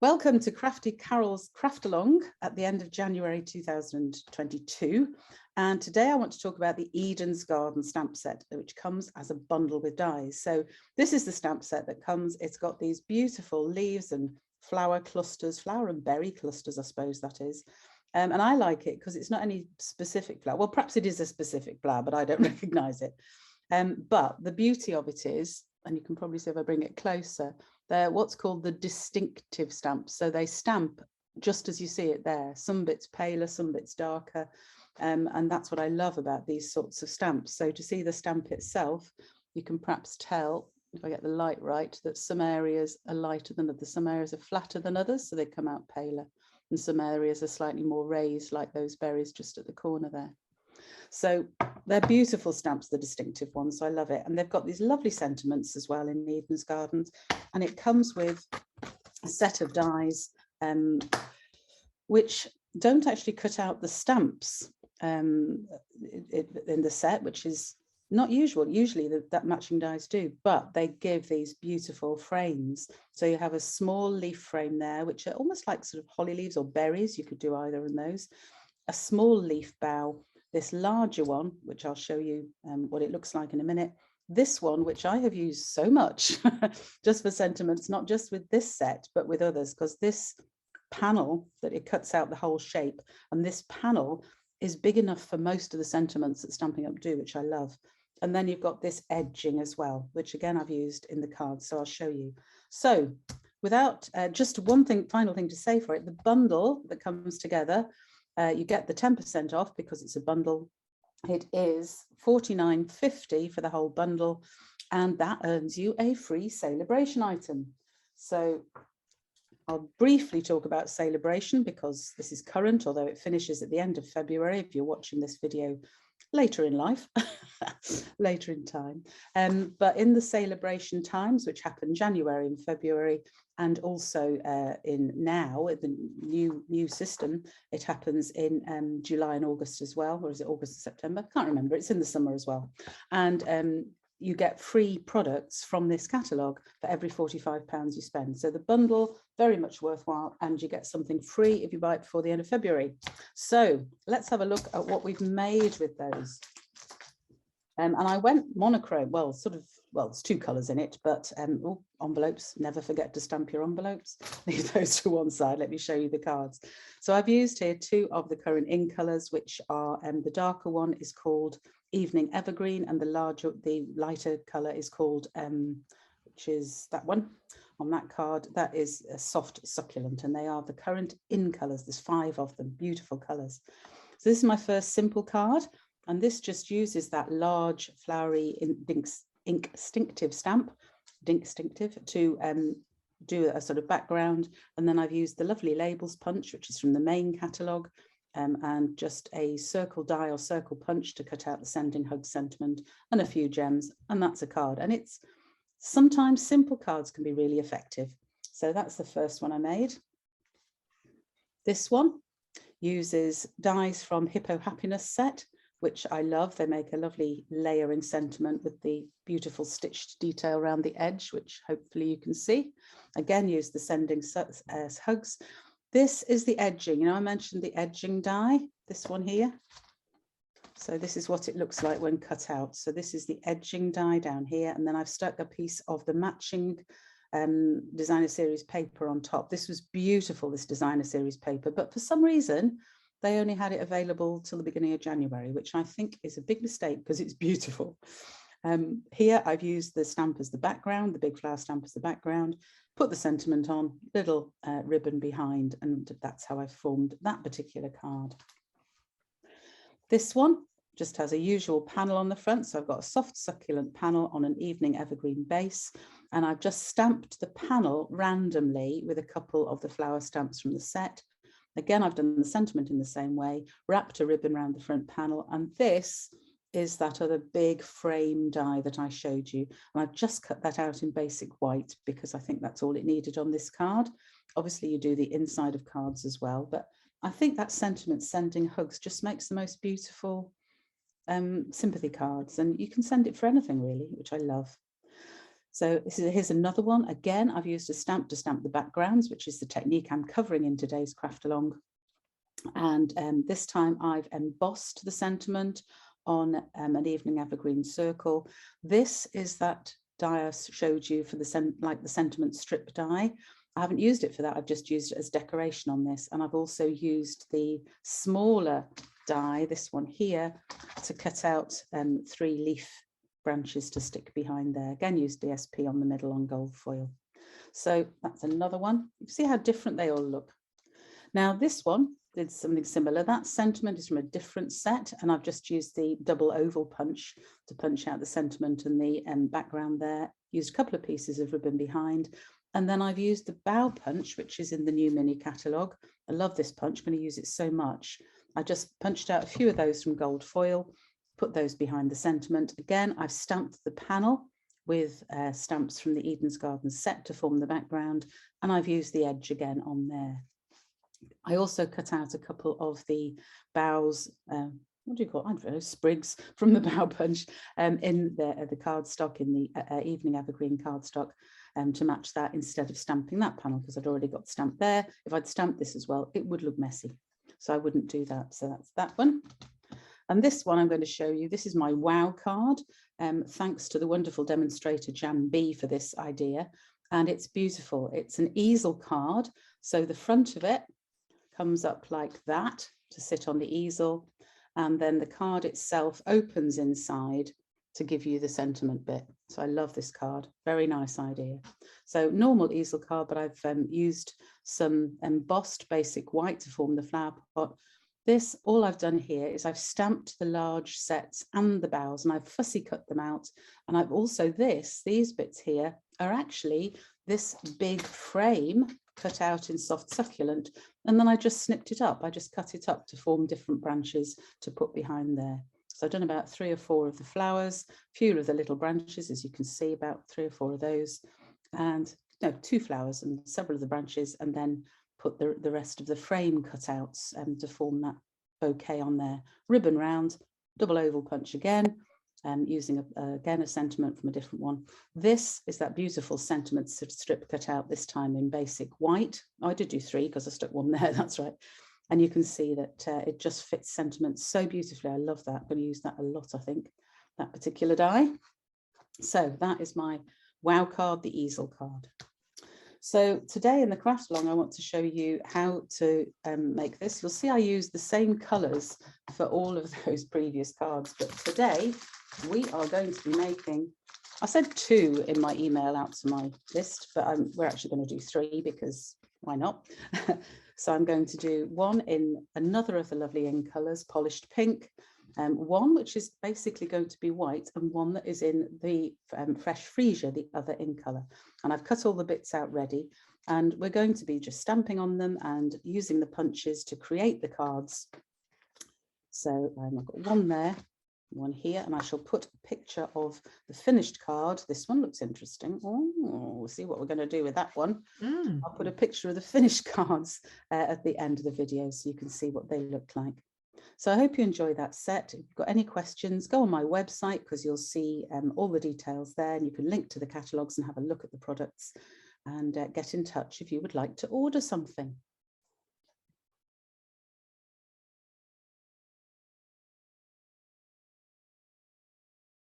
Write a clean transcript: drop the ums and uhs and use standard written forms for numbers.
Welcome to Crafty Carol's Craftalong at the end of January 2022. And today I want to talk about the Eden's Garden stamp set, which comes as a bundle with dies. So this is the stamp set that comes. It's got these beautiful leaves and flower clusters, flower and berry clusters, I suppose that is. And I like it because it's not any specific flower. Well, perhaps it is a specific flower, but I don't recognize it. But the beauty of it is, and you can probably see if I bring it closer, they're what's called the distinctive stamps. So they stamp just as you see it there. Some bits paler, some bits darker. And that's what I love about these sorts of stamps. So to see the stamp itself, you can perhaps tell, if I get the light right, that some areas are lighter than others, some areas are flatter than others, so they come out paler. And some areas are slightly more raised, like those berries just at the corner there. So they're beautiful stamps, the distinctive ones. I love it. And they've got these lovely sentiments as well in Eden's Gardens. And it comes with a set of dies which don't actually cut out the stamps in the set, which is not usual. Usually that matching dies do, but they give these beautiful frames. So you have a small leaf frame there, which are almost like sort of holly leaves or berries. You could do either of those. A small leaf bough. This larger one, which I'll show you what it looks like in a minute. This one, which I have used so much just for sentiments, not just with this set, but with others, because this panel that it cuts out the whole shape, and this panel is big enough for most of the sentiments that Stampin' Up! Do, which I love. And then you've got this edging as well, which again, I've used in the cards, so I'll show you. So without just one final thing to say for it, the bundle that comes together, you get the 10% off because it's a bundle. It is $49.50 for the whole bundle, and that earns you a free Celebration item. So I'll briefly talk about Celebration because this is current, although it finishes at the end of February if you're watching this video later in life, later in time. But in the Celebration times, which happen January and February, and also in now, the new system, it happens in July and August as well, or is it August and September? Can't remember, it's in the summer as well. And you get free products from this catalogue for every £45 you spend. So the bundle, very much worthwhile, and you get something free if you buy it before the end of February. So let's have a look at what we've made with those. And I went monochrome, well, there's two colours in it, but envelopes, never forget to stamp your envelopes. Leave those to one side, let me show you the cards. So I've used here two of the current in colours, which are, the darker one is called Evening Evergreen, and the lighter colour is called, which is that one on that card, that is a Soft Succulent, and they are the current in colours. There's 5 of them, beautiful colours. So this is my first simple card. And this just uses that large flowery Dinkstinctive stamp, Dinkstinctive, to do a sort of background. And then I've used the lovely labels punch, which is from the main catalogue, and just a circle die or circle punch to cut out the sending hug sentiment and a few gems. And that's a card. And it's sometimes simple cards can be really effective. So that's the first one I made. This one uses dies from Hippo Happiness set, which I love. They make a lovely layering sentiment with the beautiful stitched detail around the edge, which hopefully you can see. Again, use the sending hugs. This is the edging. You know, I mentioned the edging die, this one here. So this is what it looks like when cut out. So this is the edging die down here. And then I've stuck a piece of the matching designer series paper on top. This was beautiful, this designer series paper, but for some reason, they only had it available till the beginning of January, which I think is a big mistake because it's beautiful. Here I've used the stamp as the background, the big flower stamp as the background, put the sentiment on, little ribbon behind, and that's how I've formed that particular card. This one just has a usual panel on the front. So I've got a soft succulent panel on an evening evergreen base, and I've just stamped the panel randomly with a couple of the flower stamps from the set. Again, I've done the sentiment in the same way, wrapped a ribbon around the front panel, and this is that other big frame die that I showed you. And I've just cut that out in basic white because I think that's all it needed on this card. Obviously, you do the inside of cards as well, but I think that sentiment, sending hugs, just makes the most beautiful sympathy cards, and you can send it for anything really, which I love. So here's another one. Again, I've used a stamp to stamp the backgrounds, which is the technique I'm covering in today's Craftalong. And this time I've embossed the sentiment on an evening evergreen circle. This is that die I showed you for the sentiment strip die. I haven't used it for that. I've just used it as decoration on this. And I've also used the smaller die, this one here, to cut out 3 leaf branches to stick behind there. Again, used DSP on the middle on gold foil. So that's another one. You see how different they all look. Now this one did something similar. That sentiment is from a different set, and I've just used the double oval punch to punch out the sentiment and the background there. Used a couple of pieces of ribbon behind, and then I've used the bow punch, which is in the new mini catalogue. I love this punch, I'm going to use it so much. I just punched out a few of those from gold foil, put those behind the sentiment. Again, I've stamped the panel with stamps from the Eden's Garden set to form the background, and I've used the edge again on there. I also cut out a couple of the boughs, what do you call it? I don't know, sprigs from the bow punch in the cardstock, in the evening evergreen cardstock, to match that instead of stamping that panel, because I'd already got stamped there. If I'd stamped this as well, it would look messy. So I wouldn't do that. So that's that one. And this one I'm going to show you, this is my wow card. Thanks to the wonderful demonstrator Jan B for this idea. And it's beautiful. It's an easel card. So the front of it comes up like that to sit on the easel, and then the card itself opens inside to give you the sentiment bit. So I love this card, very nice idea. So normal easel card, but I've used some embossed basic white to form the flower pot. This, all I've done here is I've stamped the large sets and the boughs, and I've fussy cut them out. And I've also these bits here are actually this big frame cut out in soft succulent, and then I just snipped it up. I just cut it up to form different branches to put behind there. So I've done about 3 or 4 of the flowers, a few of the little branches, as you can see, about 3 or 4 of those, and no, 2 flowers and several of the branches, and then put the rest of the frame cutouts to form that bouquet on there. Ribbon round, double oval punch again, using again a sentiment from a different one. This is that beautiful sentiment strip cut out, this time in basic white. Oh, I did do 3 because I stuck 1 there, that's right. And you can see that it just fits sentiment so beautifully. I love that. I'm going to use that a lot, I think, that particular die. So that is my wow card, the easel card. So today in the Craftalong, I want to show you how to make this. You'll see I use the same colours for all of those previous cards, but today we are going to be making, I said 2 in my email out to my list, but we're actually going to do 3 because why not? So I'm going to do 1 in another of the lovely in colours, polished pink, 1 which is basically going to be white, and 1 that is in the fresh freesia, the other in colour. And I've cut all the bits out ready, and we're going to be just stamping on them and using the punches to create the cards. So I've got 1 there, 1 here, and I shall put a picture of the finished card. This one looks interesting. Oh, we'll see what we're going to do with that one. I'll put a picture of the finished cards at the end of the video so you can see what they look like. So I hope you enjoy that set. If you've got any questions, go on my website because you'll see all the details there, and you can link to the catalogues and have a look at the products, and get in touch if you would like to order something.